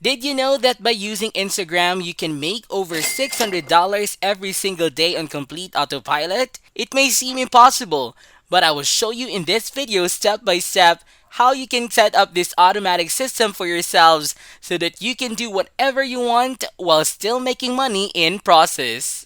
Did you know that by using Instagram, you can make over $600 every single day on complete autopilot? It may seem impossible, but I will show you in this video step by step how you can set up this automatic system for yourselves so that you can do whatever you want while still making money in process.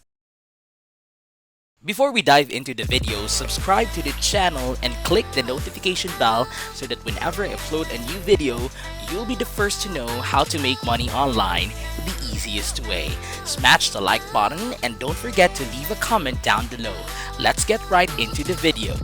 Before we dive into the video, subscribe to the channel and click the notification bell so that whenever I upload a new video, you'll be the first to know how to make money online the easiest way. Smash the like button and don't forget to leave a comment down below. Let's get right into the video.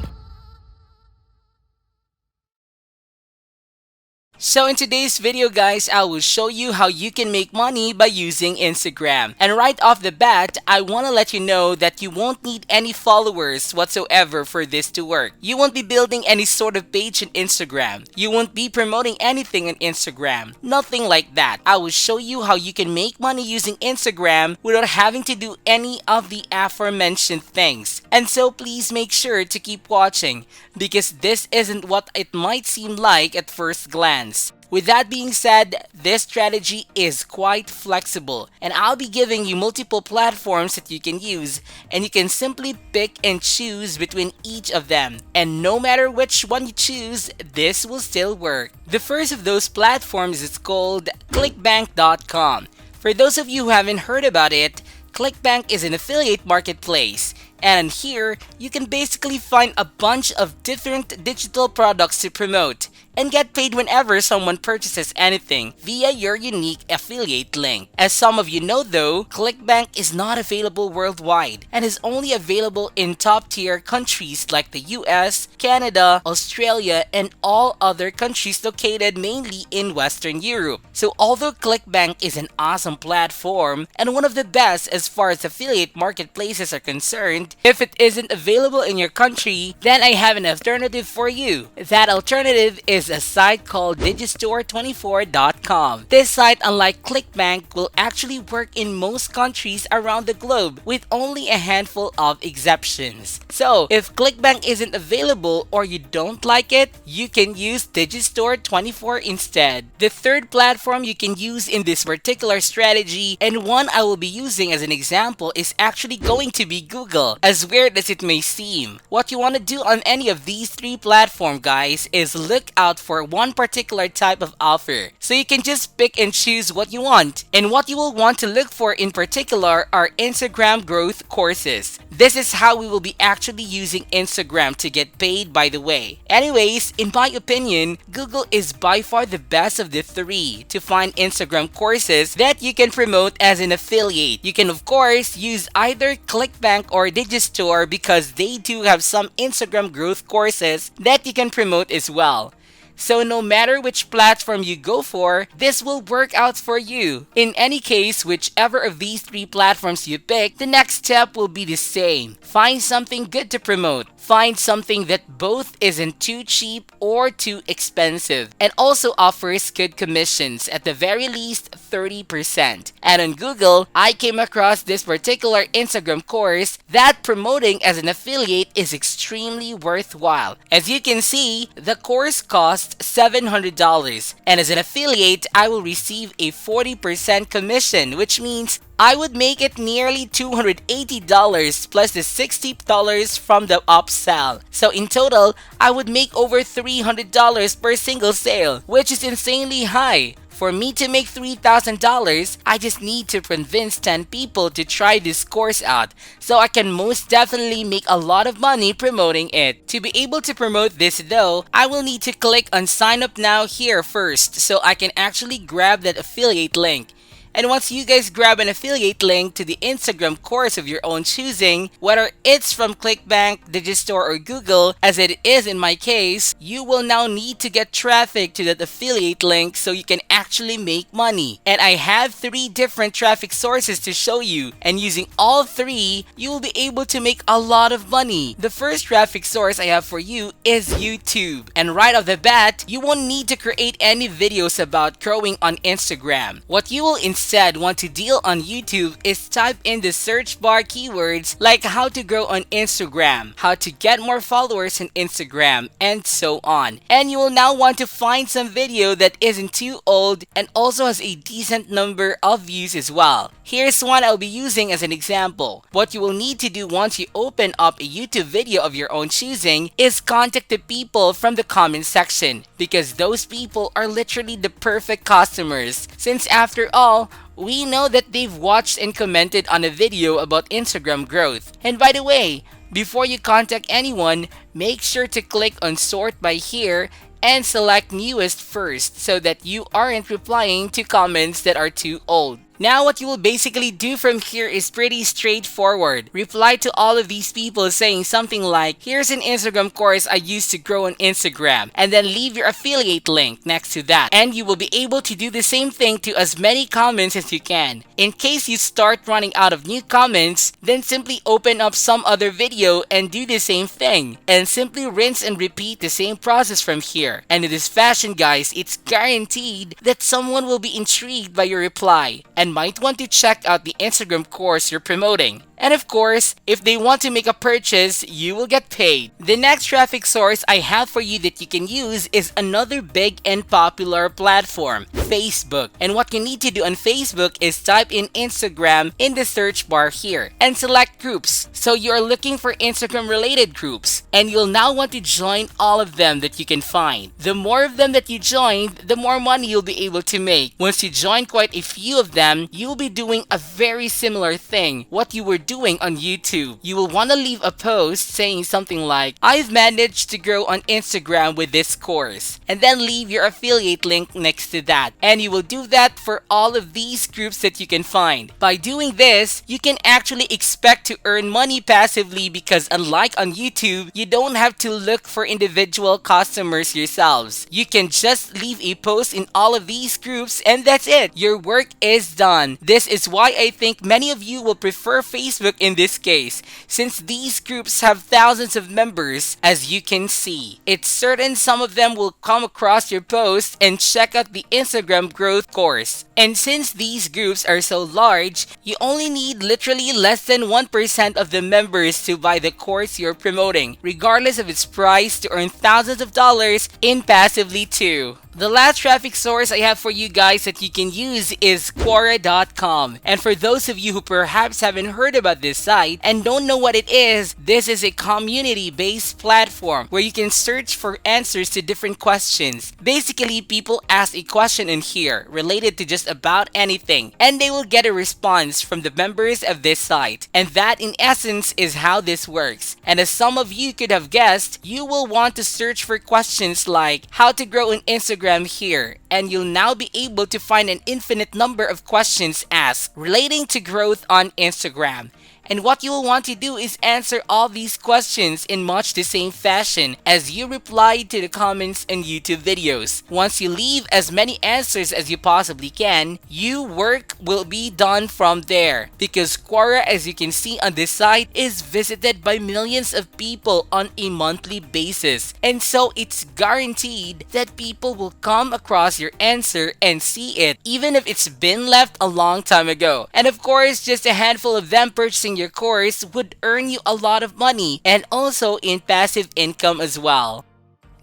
So in today's video guys, I will show you how you can make money by using Instagram. And right off the bat, I want to let you know that you won't need any followers whatsoever for this to work. You won't be building any sort of page in Instagram. You won't be promoting anything on Instagram. Nothing like that. I will show you how you can make money using Instagram without having to do any of the aforementioned things. And so please make sure to keep watching because this isn't what it might seem like at first glance. With that being said, this strategy is quite flexible and I'll be giving you multiple platforms that you can use and you can simply pick and choose between each of them. And no matter which one you choose, this will still work. The first of those platforms is called clickbank.com. For those of you who haven't heard about it, ClickBank is an affiliate marketplace. And here, you can basically find a bunch of different digital products to promote and get paid whenever someone purchases anything via your unique affiliate link. As some of you know though, ClickBank is not available worldwide and is only available in top tier countries like the US, Canada, Australia, and all other countries located mainly in Western Europe. So although ClickBank is an awesome platform and one of the best as far as affiliate marketplaces are concerned, if it isn't available in your country, then I have an alternative for you. That alternative is a site called Digistore24.com. This site, unlike ClickBank, will actually work in most countries around the globe with only a handful of exceptions. So, if ClickBank isn't available or you don't like it, you can use Digistore24 instead. The third platform you can use in this particular strategy, and one I will be using as an example, is actually going to be Google. As weird as it may seem, what you want to do on any of these three platforms, guys, is look out for one particular type of offer. So you can just pick and choose what you want. And what you will want to look for in particular are Instagram growth courses. This is how we will be actually using Instagram to get paid, by the way. Anyways, in my opinion, Google is by far the best of the three to find Instagram courses that you can promote as an affiliate. You can of course use either ClickBank or Digistore because they do have some Instagram growth courses that you can promote as well. So no matter which platform you go for, this will work out for you. In any case, whichever of these three platforms you pick, the next step will be the same. Find something good to promote. Find something that both isn't too cheap or too expensive and also offers good commissions, at the very least 30%. And on Google, I came across this particular Instagram course that promoting as an affiliate is extremely worthwhile. As you can see, the course costs $700 and as an affiliate, I will receive a 40% commission, which means I would make it nearly $280 plus the $60 from the upsell. So in total, I would make over $300 per single sale, which is insanely high. For me to make $3,000, I just need to convince 10 people to try this course out, so I can most definitely make a lot of money promoting it. To be able to promote this though, I will need to click on sign up now here first so I can actually grab that affiliate link. And once you guys grab an affiliate link to the Instagram course of your own choosing, whether it's from ClickBank, Digistore, or Google, as it is in my case, you will now need to get traffic to that affiliate link so you can actually make money. And I have 3 different traffic sources to show you, and using all 3, you will be able to make a lot of money. The first traffic source I have for you is YouTube. And right off the bat, you won't need to create any videos about growing on Instagram. What you will instead instead want to deal on YouTube is type in the search bar keywords like how to grow on Instagram, how to get more followers on Instagram, and so on. And you will now want to find some video that isn't too old and also has a decent number of views as well. Here's one I'll be using as an example. What you will need to do once you open up a YouTube video of your own choosing is contact the people from the comment section, because those people are literally the perfect customers, since after all, we know that they've watched and commented on a video about Instagram growth. And by the way, before you contact anyone, make sure to click on sort by here and select newest first so that you aren't replying to comments that are too old. Now what you will basically do from here is pretty straightforward. Reply to all of these people saying something like, here's an Instagram course I used to grow on Instagram, and then leave your affiliate link next to that. And you will be able to do the same thing to as many comments as you can. In case you start running out of new comments, then simply open up some other video and do the same thing. And simply rinse and repeat the same process from here. And in this fashion guys, it's guaranteed that someone will be intrigued by your reply and might want to check out the Instagram course you're promoting. And of course, if they want to make a purchase, you will get paid. The next traffic source I have for you that you can use is another big and popular platform, Facebook. And what you need to do on Facebook is type in Instagram in the search bar here and select groups. So you are looking for Instagram related groups, and you'll now want to join all of them that you can find. The more of them that you join, the more money you'll be able to make. Once you join quite a few of them, you'll be doing a very similar thing what you were doing on YouTube. You will want to leave a post saying something like, I've managed to grow on Instagram with this course, and then leave your affiliate link next to that. And you will do that for all of these groups that you can find. By doing this, you can actually expect to earn money passively, because unlike on YouTube, you don't have to look for individual customers yourselves. You can just leave a post in all of these groups and that's it. Your work is done. This is why I think many of you will prefer Facebook in this case, since these groups have thousands of members, as you can see. It's certain some of them will come across your post and check out the Instagram growth course. And since these groups are so large, you only need literally less than 1% of the members to buy the course you're promoting, regardless of its price, to earn thousands of dollars in passively too. The last traffic source I have for you guys that you can use is Quora.com. And for those of you who perhaps haven't heard about this site and don't know what it is, this is a community-based platform where you can search for answers to different questions. Basically, people ask a question in here related to just about anything, and they will get a response from the members of this site. And that in essence is how this works. And as some of you could have guessed, you will want to search for questions like how to grow an Instagram here, and you'll now be able to find an infinite number of questions asked relating to growth on Instagram. And what you will want to do is answer all these questions in much the same fashion as you replied to the comments in YouTube videos. Once you leave as many answers as you possibly can, your work will be done from there. Because Quora, as you can see on this site, is visited by millions of people on a monthly basis. And so it's guaranteed that people will come across your answer and see it, even if it's been left a long time ago. And of course, just a handful of them purchasing your course would earn you a lot of money, and also in passive income as well.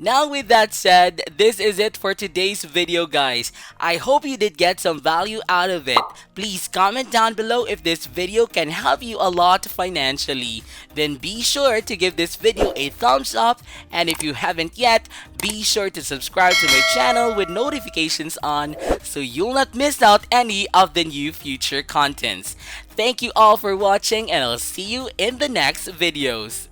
Now with that said, this is it for today's video guys. I hope you did get some value out of it. Please comment down below if this video can help you a lot financially. Then be sure to give this video a thumbs up, and if you haven't yet, be sure to subscribe to my channel with notifications on so you'll not miss out any of the new future contents. Thank you all for watching, and I'll see you in the next videos.